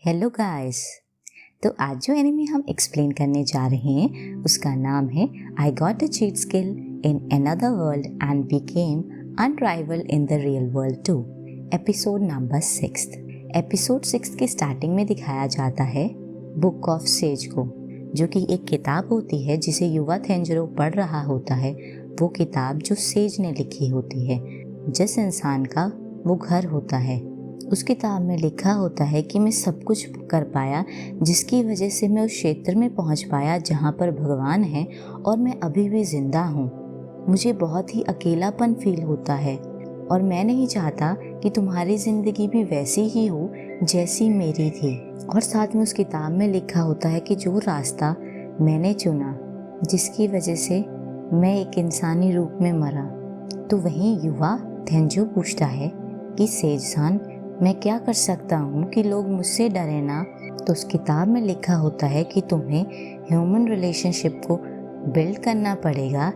Hello guys. तो आज जो एनिमे हम एक्सप्लेन करने जा रहे हैं उसका नाम है I got a cheat skill in another world and became unrivaled in the real world too. Episode number 6। Episode 6 के स्टार्टिंग में दिखाया जाता है बुक ऑफ सेज को, जो कि एक किताब होती है जिसे युवा थेंजरो पढ़ रहा होता है। वो किताब जो सेज ने लिखी होती है, जिस इंसान का वो घर होता है। उस किताब में लिखा होता है कि मैं सब कुछ कर पाया जिसकी वजह से मैं उस क्षेत्र में पहुंच पाया जहां पर भगवान है और मैं अभी भी जिंदा हूं। मुझे बहुत ही अकेलापन फील होता है और मैं नहीं चाहता कि तुम्हारी ज़िंदगी भी वैसी ही हो जैसी मेरी थी। और साथ में उस किताब में लिखा होता है कि जो रास्ता मैंने चुना, जिसकी वजह से मैं एक इंसानी रूप में मरा। तो वहीं युवा थेंजो पूछता है कि सेज-सान, मैं क्या कर सकता हूँ कि लोग मुझसे डरे ना। तो उस किताब में लिखा होता है कि तुम्हें ह्यूमन रिलेशनशिप को बिल्ड करना पड़ेगा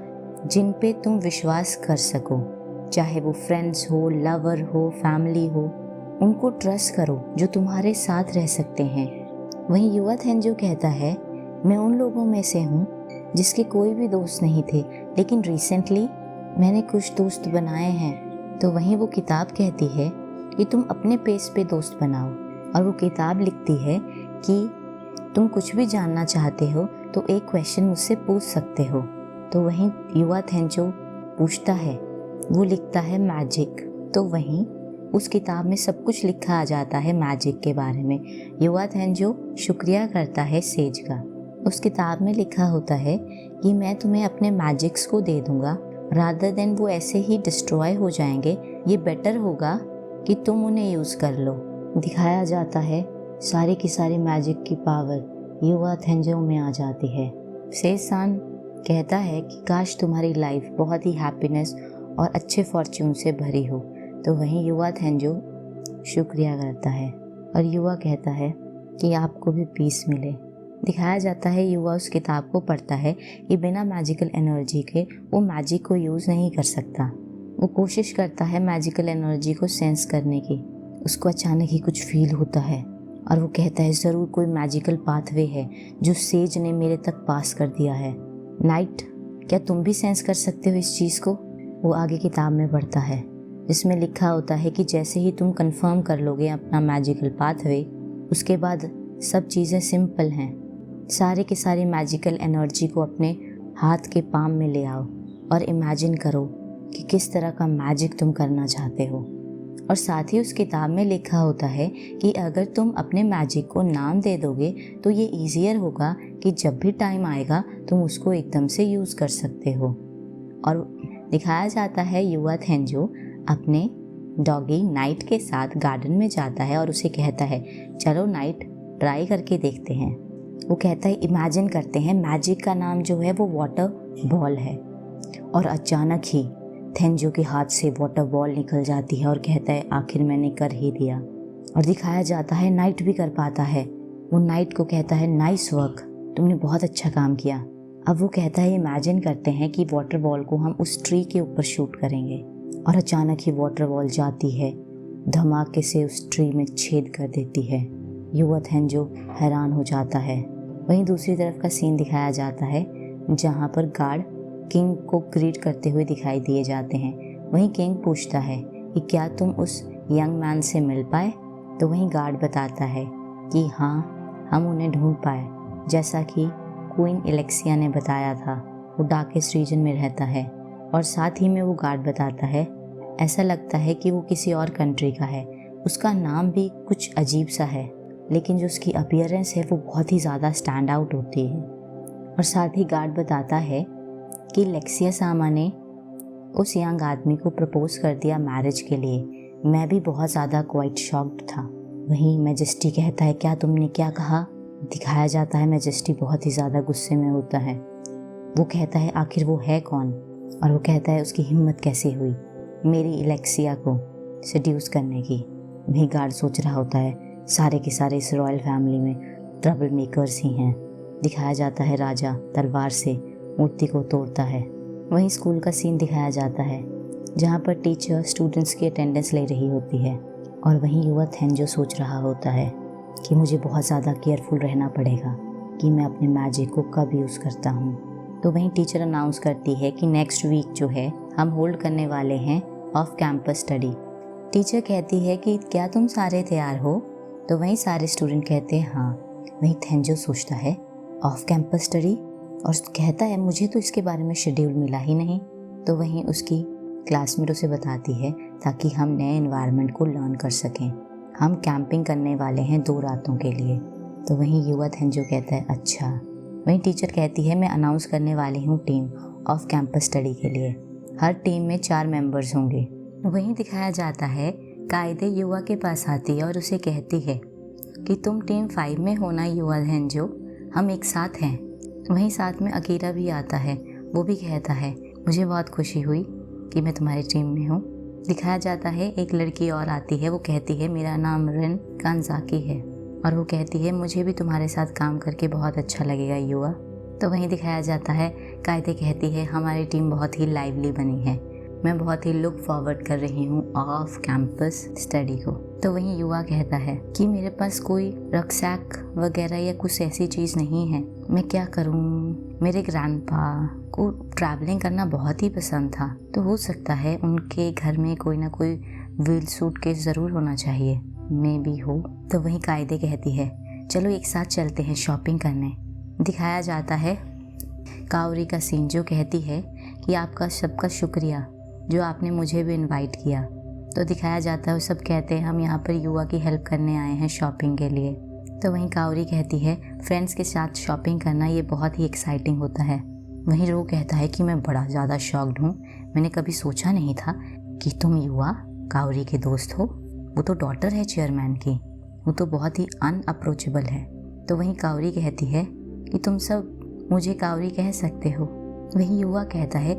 जिन पे तुम विश्वास कर सको, चाहे वो फ्रेंड्स हो, लवर हो, फैमिली हो। उनको ट्रस्ट करो जो तुम्हारे साथ रह सकते हैं। वहीं युवा थेंजो कहता है, मैं उन लोगों में से हूँ जिसके कोई भी दोस्त नहीं थे, लेकिन रिसेंटली मैंने कुछ दोस्त बनाए हैं। तो वहीं वो किताब कहती है कि तुम अपने पेस पे दोस्त बनाओ। और वो किताब लिखती है कि तुम कुछ भी जानना चाहते हो तो एक क्वेश्चन मुझसे पूछ सकते हो। तो वहीं युवा थेंजो पूछता है, वो लिखता है मैजिक। तो वहीं उस किताब में सब कुछ लिखा आ जाता है मैजिक के बारे में। युवा थेंजो शुक्रिया करता है सेज का। उस किताब में लिखा होता है कि मैं तुम्हें अपने मैजिक्स को दे दूंगा, रादर देन वो ऐसे ही डिस्ट्रॉय हो जाएंगे। ये बेटर होगा कि तुम उन्हें यूज़ कर लो। दिखाया जाता है सारे की सारी मैजिक की पावर युवा थेंजो में आ जाती है। सेज-सान कहता है कि काश तुम्हारी लाइफ बहुत ही हैप्पीनेस और अच्छे फॉर्च्यून से भरी हो। तो वहीं युवा थेंजो शुक्रिया करता है और युवा कहता है कि आपको भी पीस मिले। दिखाया जाता है युवा उस किताब को पढ़ता है कि बिना मैजिकल एनर्जी के वो मैजिक को यूज़ नहीं कर सकता। वो कोशिश करता है मैजिकल एनर्जी को सेंस करने की। उसको अचानक ही कुछ फील होता है और वो कहता है ज़रूर कोई मैजिकल पाथवे है जो सेज ने मेरे तक पास कर दिया है। नाइट, क्या तुम भी सेंस कर सकते हो इस चीज़ को? वो आगे किताब में पढ़ता है जिसमें लिखा होता है कि जैसे ही तुम कंफर्म कर लोगे अपना मैजिकल पाथवे, उसके बाद सब चीज़ें सिंपल हैं। सारे के सारी मैजिकल एनर्जी को अपने हाथ के पाम में ले आओ और इमेजिन करो कि किस तरह का मैजिक तुम करना चाहते हो। और साथ ही उस किताब में लिखा होता है कि अगर तुम अपने मैजिक को नाम दे दोगे तो ये ईजियर होगा कि जब भी टाइम आएगा तुम उसको एकदम से यूज़ कर सकते हो। और दिखाया जाता है युवा थेंजो अपने डॉगी नाइट के साथ गार्डन में जाता है और उसे कहता है, चलो नाइट, ट्राई करके देखते हैं। वो कहता है, इमेजिन करते हैं मैजिक का नाम जो है वो वाटर बॉल है। और अचानक ही थेंजो के हाथ से वाटर बॉल निकल जाती है और कहता है, आखिर मैंने कर ही दिया। और दिखाया जाता है नाइट भी कर पाता है। वो नाइट को कहता है, नाइस वर्क, तुमने बहुत अच्छा काम किया। अब वो कहता है, इमेजिन करते हैं कि वाटर बॉल को हम उस ट्री के ऊपर शूट करेंगे। और अचानक ही वाटर बॉल जाती है, धमाके से उस ट्री में छेद कर देती है। युवा थेंजो हैरान हो जाता है। वहीं दूसरी तरफ का सीन दिखाया जाता है जहाँ पर गार्ड किंग को ग्रीट करते हुए दिखाई दिए जाते हैं। वहीं किंग पूछता है कि क्या तुम उस यंग मैन से मिल पाए? तो वहीं गार्ड बताता है कि हाँ, हम उन्हें ढूंढ पाए, जैसा कि क्वीन एलेक्सिया ने बताया था। वो डार्केस्ट रीजन में रहता है। और साथ ही में वो गार्ड बताता है, ऐसा लगता है कि वो किसी और कंट्री का है। उसका नाम भी कुछ अजीब सा है, लेकिन जो उसकी अपीयरेंस है वो बहुत ही ज़्यादा स्टैंड आउट होती है। और साथ ही गार्ड बताता है कि लेक्सिया सामा ने उस यंग आदमी को प्रपोज कर दिया मैरिज के लिए। मैं भी बहुत ज़्यादा क्वाइट शॉक्ड था। वहीं मैजेस्टी कहता है, क्या तुमने क्या कहा? दिखाया जाता है मैजेस्टी बहुत ही ज़्यादा गुस्से में होता है। वो कहता है, आखिर वो है कौन? और वो कहता है, उसकी हिम्मत कैसे हुई मेरी एलेक्सिया को सेड्यूस करने की। वहीं गार्ड सोच रहा होता है, सारे के सारे इस रॉयल फैमिली में ट्रबल मेकर्स ही हैं। दिखाया जाता है राजा तलवार से मूर्ति को तोड़ता है। वहीं स्कूल का सीन दिखाया जाता है जहाँ पर टीचर स्टूडेंट्स की अटेंडेंस ले रही होती है। और वहीं युवा थेंजो सोच रहा होता है कि मुझे बहुत ज़्यादा केयरफुल रहना पड़ेगा कि मैं अपने मैजिक को कब यूज़ करता हूँ। तो वहीं टीचर अनाउंस करती है कि नेक्स्ट वीक जो है हम होल्ड करने वाले हैं ऑफ कैंपस स्टडी। टीचर कहती है कि क्या तुम सारे तैयार हो? तो वहीं सारे स्टूडेंट कहते हैं हाँ। वहीं थेंजो सोचता है ऑफ कैंपस स्टडी, और कहता है मुझे तो इसके बारे में शेड्यूल मिला ही नहीं। तो वहीं उसकी क्लासमेट उसे बताती है ताकि हम नए एनवायरनमेंट को लर्न कर सकें। हम कैंपिंग करने वाले हैं 2 रातों के लिए। तो वहीं युवा थेंजो कहता है अच्छा। वहीं टीचर कहती है मैं अनाउंस करने वाली हूँ टीम ऑफ कैंपस स्टडी के लिए। हर टीम में 4 मेंबर्स होंगे। वहीं दिखाया जाता है कायदे युवा के पास आती है और उसे कहती है कि तुम टीम 5 में हो ना युवा थेंजो, हम एक साथ हैं। वहीं साथ में अकीरा भी आता है। वो भी कहता है मुझे बहुत खुशी हुई कि मैं तुम्हारी टीम में हूँ। दिखाया जाता है एक लड़की और आती है। वो कहती है मेरा नाम रिन कांजाकी है, और वो कहती है मुझे भी तुम्हारे साथ काम करके बहुत अच्छा लगेगा युवा। तो वहीं दिखाया जाता है कायदे कहती है हमारी टीम बहुत ही लाइवली बनी है, मैं बहुत ही लुक फॉरवर्ड कर रही हूँ ऑफ कैंपस स्टडी को। तो वहीं युवा कहता है कि मेरे पास कोई रक्सैक वगैरह या कुछ ऐसी चीज़ नहीं है, मैं क्या करूँ? मेरे ग्रैंडपा को ट्रैवलिंग करना बहुत ही पसंद था, तो हो सकता है उनके घर में कोई ना कोई व्हील सूटकेस ज़रूर होना चाहिए, मे भी हो। तो वहीं कायदे कहती है चलो एक साथ चलते हैं शॉपिंग करने। दिखाया जाता है काओरी का सीन, जो कहती है कि आपका सबका शुक्रिया जो आपने मुझे भी इनवाइट किया। तो दिखाया जाता है वो सब कहते हैं हम यहाँ पर युवा की हेल्प करने आए हैं शॉपिंग के लिए। तो वहीं काओरी कहती है फ्रेंड्स के साथ शॉपिंग करना ये बहुत ही एक्साइटिंग होता है। वहीं रो कहता है कि मैं बड़ा ज़्यादा शॉक्ड हूँ, मैंने कभी सोचा नहीं था कि तुम युवा काओरी के दोस्त हो। वो तो डॉटर है चेयरमैन की, वो तो बहुत ही अनअप्रोचेबल है। तो वहीं काओरी कहती है कि तुम सब मुझे काओरी कह सकते हो। वहीं युवा कहता है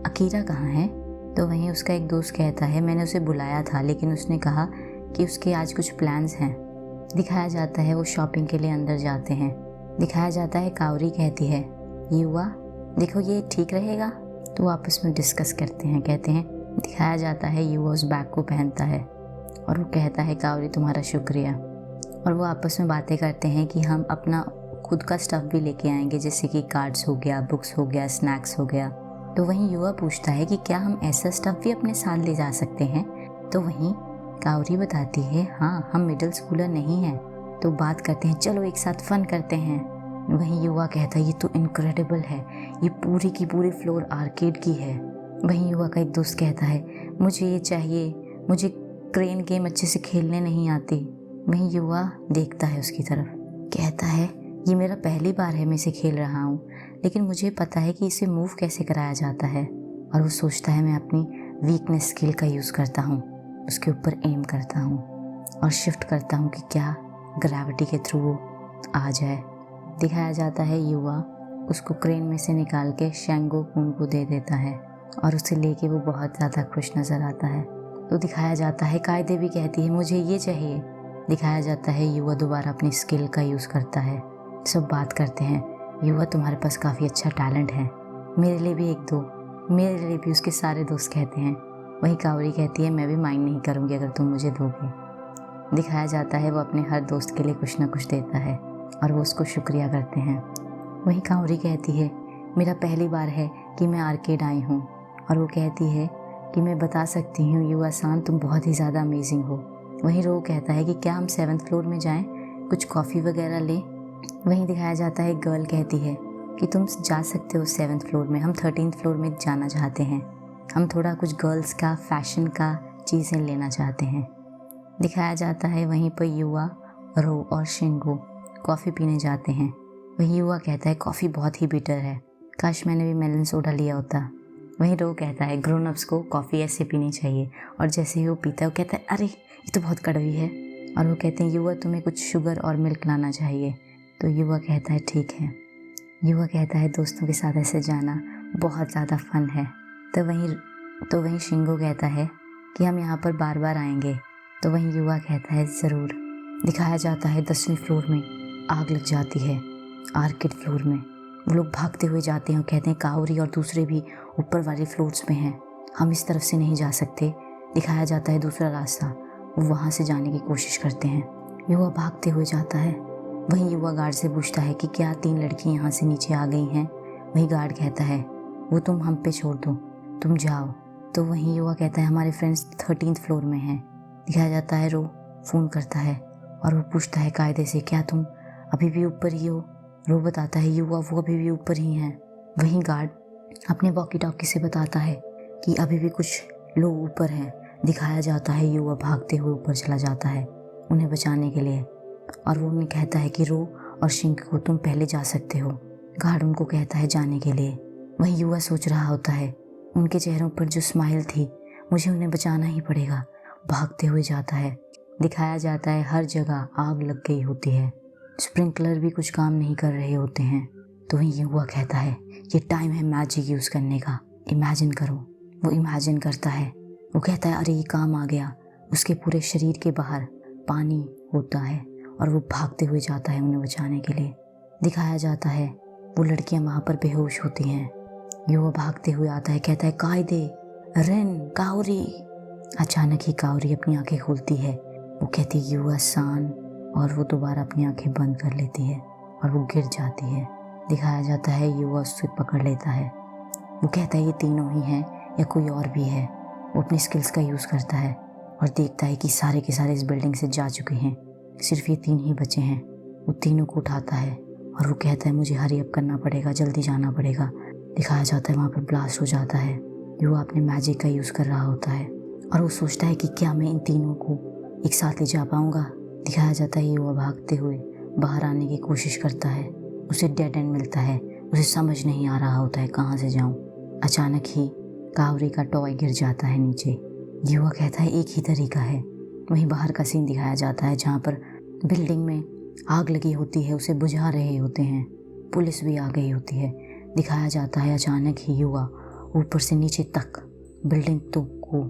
अकीरा कहाँ है? तो वहीं उसका एक दोस्त कहता है मैंने उसे बुलाया था लेकिन उसने कहा कि उसके आज कुछ प्लान्स हैं। दिखाया जाता है वो शॉपिंग के लिए अंदर जाते हैं। दिखाया जाता है काओरी कहती है युवा देखो ये ठीक रहेगा? तो वो आपस में डिस्कस करते हैं, कहते हैं। दिखाया जाता है युवा उस बैग को पहनता है और वो कहता है काओरी तुम्हारा शुक्रिया। और वो आपस में बातें करते हैं कि हम अपना खुद का स्टफ़ भी लेके आएंगे, जैसे कि कार्ड्स हो गया, बुक्स हो गया, स्नैक्स हो गया। तो वहीं युवा पूछता है कि क्या हम ऐसा स्टफ़ भी अपने साथ ले जा सकते हैं? तो वहीं काओरी बताती है हाँ हम मिडिल स्कूलर नहीं हैं। तो बात करते हैं चलो एक साथ फ़न करते हैं। वहीं युवा कहता है ये तो इनक्रेडिबल है, ये पूरी की पूरी फ्लोर आर्केड की है। वहीं युवा का एक दोस्त कहता है मुझे ये चाहिए, मुझे क्रेन गेम अच्छे से खेलने नहीं आती। वहीं युवा देखता है उसकी तरफ, कहता है ये मेरा पहली बार है मैं इसे खेल रहा हूँ, लेकिन मुझे पता है कि इसे मूव कैसे कराया जाता है। और वो सोचता है मैं अपनी वीकनेस स्किल का यूज़ करता हूँ, उसके ऊपर एम करता हूँ और शिफ्ट करता हूँ कि क्या ग्रेविटी के थ्रू वो आ जाए। दिखाया जाता है युवा उसको क्रेन में से निकाल के शेंगो कुन को दे देता है और उसे लेके वो बहुत ज़्यादा खुश नज़र आता है। तो दिखाया जाता है कायदे भी कहती है मुझे ये चाहिए। दिखाया जाता है युवा दोबारा अपनी स्किल का यूज़ करता है। सब बात करते हैं युवा तुम्हारे पास काफ़ी अच्छा टैलेंट है, मेरे लिए भी एक दो। मेरे लिए भी उसके सारे दोस्त कहते हैं। वहीं काओरी कहती है मैं भी माइंड नहीं करूँगी अगर तुम मुझे दोगे। दिखाया जाता है वो अपने हर दोस्त के लिए कुछ ना कुछ देता है और वो उसको शुक्रिया करते हैं। वहीं काओरी कहती है मेरा पहली बार है कि मैं आर्केड आई हूँ, और वो कहती है कि मैं बता सकती हूँ युवा सान तुम बहुत ही ज़्यादा अमेजिंग हो। वहीं रो कहता है कि क्या हम 7th फ्लोर में जाएं, कुछ कॉफ़ी वगैरह लें। वहीं दिखाया जाता है गर्ल कहती है कि तुम जा सकते हो 7th फ्लोर में, हम 13th फ्लोर में जाना चाहते हैं, हम थोड़ा कुछ गर्ल्स का फैशन का चीज़ें लेना चाहते हैं। दिखाया जाता है वहीं पर युवा, रो और शिंगो कॉफ़ी पीने जाते हैं। वहीं युवा कहता है कॉफ़ी बहुत ही बिटर है, काश मैंने भी मेलन सोडा लिया होता। वहीं रो कहता है ग्रोन अप्स को कॉफ़ी ऐसे पीनी चाहिए, और जैसे ही वो पीता है वो कहता है अरे ये तो बहुत कड़वी है। और वो कहते हैं युवा तुम्हें कुछ शुगर और मिल्क लाना चाहिए। तो युवा कहता है ठीक है। युवा कहता है दोस्तों के साथ ऐसे जाना बहुत ज़्यादा फन है। तो वहीं शिंगो कहता है कि हम यहाँ पर बार बार आएंगे। तो वहीं युवा कहता है ज़रूर। दिखाया जाता है 10वीं फ्लोर में आग लग जाती है आर्किड फ्लोर में। वो लोग भागते हुए जाते हैं और कहते हैं काओरी और दूसरे भी ऊपर वाले फ्लोर्स में हैं, हम इस तरफ से नहीं जा सकते। दिखाया जाता है दूसरा रास्ता, वो वहाँ से जाने की कोशिश करते हैं। युवा भागते हुए जाता है। वहीं युवा गार्ड से पूछता है कि क्या 3 लड़की यहाँ से नीचे आ गई हैं। वहीं गार्ड कहता है वो तुम हम पे छोड़ दो, तुम जाओ। तो वहीं युवा कहता है हमारे फ्रेंड्स 13th फ्लोर में हैं। दिखाया जाता है रो फ़ोन करता है और वो पूछता है कायदे से क्या तुम अभी भी ऊपर ही हो। रो बताता है युवा वो अभी भी ऊपर ही हैं। वहीं गार्ड अपने वॉकी टॉकी से बताता है कि अभी भी कुछ लोग ऊपर हैं। दिखाया जाता है युवा भागते हुए ऊपर चला जाता है उन्हें बचाने के लिए और वो उन्हें कहता है कि रो और शिंक को तुम पहले जा सकते हो। गार्ड उनको कहता है जाने के लिए। वहीं युवा सोच रहा होता है उनके चेहरों पर जो स्माइल थी, मुझे उन्हें बचाना ही पड़ेगा। भागते हुए जाता है। दिखाया जाता है हर जगह आग लग गई होती है, स्प्रिंकलर भी कुछ काम नहीं कर रहे होते हैं। तो वहीं युवा कहता है ये टाइम है मैजिक यूज़ करने का, इमेजिन करो। वो इमेजिन करता है। वो कहता है अरे ये काम आ गया। उसके पूरे शरीर के बाहर पानी होता है और वो भागते हुए जाता है उन्हें बचाने के लिए। दिखाया जाता है वो लड़कियां वहाँ पर बेहोश होती हैं। युवा भागते हुए आता है, कहता है कायदे, रेन, काउरी। अचानक ही काउरी अपनी आंखें खोलती है। वो कहती है युवा सान, और वो दोबारा अपनी आंखें बंद कर लेती है और वो गिर जाती है। दिखाया जाता है युवा उससे पकड़ लेता है। वो कहता है ये तीनों ही हैं या कोई और भी है। वो अपनी स्किल्स का यूज़ करता है और देखता है कि सारे के सारे इस बिल्डिंग से जा चुके हैं, सिर्फ ये 3 ही बचे हैं। वो तीनों को उठाता है और वो कहता है मुझे हरी अप करना पड़ेगा, जल्दी जाना पड़ेगा। दिखाया जाता है वहाँ पर ब्लास्ट हो जाता है। युवा अपने मैजिक का यूज़ कर रहा होता है और वो सोचता है कि क्या मैं इन तीनों को एक साथ ले जा पाऊँगा। दिखाया जाता है युवा भागते हुए बाहर आने की कोशिश करता है। उसे डेड एंड मिलता है। उसे समझ नहीं आ रहा होता है कहाँ से जाऊँ। अचानक ही कावरी का टॉय गिर जाता है नीचे। युवा कहता है एक ही तरीका है। वहीं बाहर का सीन दिखाया जाता है जहाँ पर बिल्डिंग में आग लगी होती है, उसे बुझा रहे होते हैं। पुलिस भी आ गई होती है। दिखाया जाता है अचानक ही युवा ऊपर से नीचे तक बिल्डिंग तो को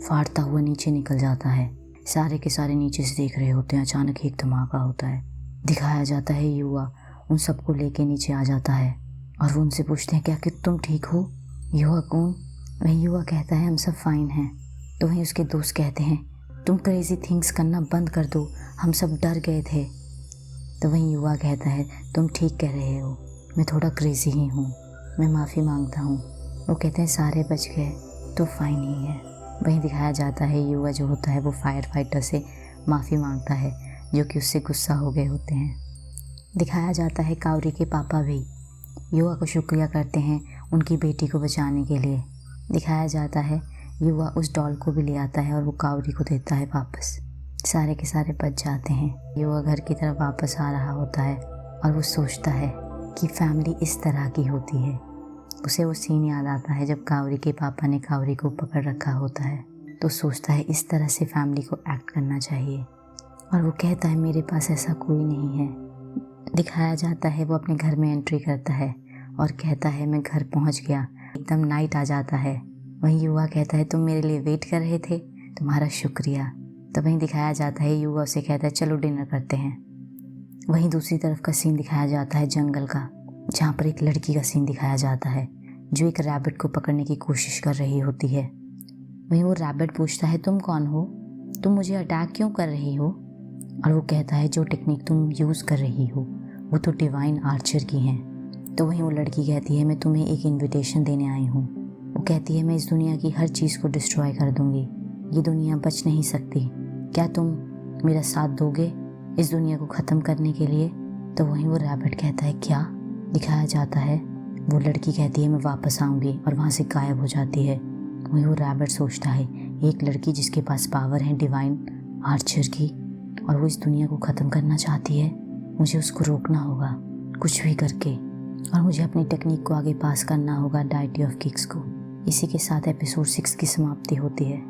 फाड़ता हुआ नीचे निकल जाता है। सारे के सारे नीचे से देख रहे होते हैं। अचानक ही एक धमाका होता है। दिखाया जाता है युवा उन सबको लेके नीचे आ जाता है और वो उनसे पूछते हैं क्या कि तुम ठीक हो। युवा कौन? वहीं युवा कहता है हम सब फाइन हैं। तो वहीं उसके दोस्त कहते हैं तुम क्रेजी थिंग्स करना बंद कर दो, हम सब डर गए थे। तो वहीं युवा कहता है तुम ठीक कह रहे हो, मैं थोड़ा क्रेजी ही हूँ, मैं माफ़ी मांगता हूँ। वो कहते हैं सारे बच गए तो फाइन ही है। वहीं दिखाया जाता है युवा जो होता है वो फायर फाइटर से माफ़ी मांगता है जो कि उससे गुस्सा हो गए होते हैं। दिखाया जाता है कावरी के पापा भी युवा को शुक्रिया करते हैं उनकी बेटी को बचाने के लिए। दिखाया जाता है युवा उस डॉल को भी ले आता है और वो कावरी को देता है वापस। सारे के सारे बच जाते हैं। युवा घर की तरफ वापस आ रहा होता है और वो सोचता है कि फैमिली इस तरह की होती है। उसे वो सीन याद आता है जब कावरी के पापा ने कावरी को पकड़ रखा होता है। तो सोचता है इस तरह से फैमिली को एक्ट करना चाहिए और वो कहता है मेरे पास ऐसा कोई नहीं है। दिखाया जाता है वो अपने घर में एंट्री करता है और कहता है मैं घर पहुंच गया। एकदम नाइट आ जाता है। वहीं युवा कहता है तुम मेरे लिए वेट कर रहे थे, तुम्हारा शुक्रिया। तो वहीं दिखाया जाता है युवा उसे कहता है चलो डिनर करते हैं। वहीं दूसरी तरफ का सीन दिखाया जाता है जंगल का, जहाँ पर एक लड़की का सीन दिखाया जाता है जो एक रैबिट को पकड़ने की कोशिश कर रही होती है। वहीं वो रैबिट पूछता है तुम कौन हो, तुम मुझे अटैक क्यों कर रही हो। और वो कहता है जो टेक्निक तुम यूज़ कर रही हो वो तो डिवाइन आर्चर की हैं। तो वहीं वो लड़की कहती है मैं तुम्हें एक इनविटेशन देने आई हूँ। वो कहती है मैं इस दुनिया की हर चीज़ को डिस्ट्रॉय कर दूँगी, ये दुनिया बच नहीं सकती, क्या तुम मेरा साथ दोगे इस दुनिया को ख़त्म करने के लिए। तो वहीं वो रैबिट कहता है क्या। दिखाया जाता है वो लड़की कहती है मैं वापस आऊँगी और वहाँ से गायब हो जाती है। वहीं वो रैबिट सोचता है एक लड़की जिसके पास पावर है डिवाइन आर्चर की और वो इस दुनिया को ख़त्म करना चाहती है, मुझे उसको रोकना होगा कुछ भी करके और मुझे अपनी टेक्निक को आगे पास करना होगा डायटी ऑफ किक्स को। इसी के साथ एपिसोड 6 की समाप्ति होती है।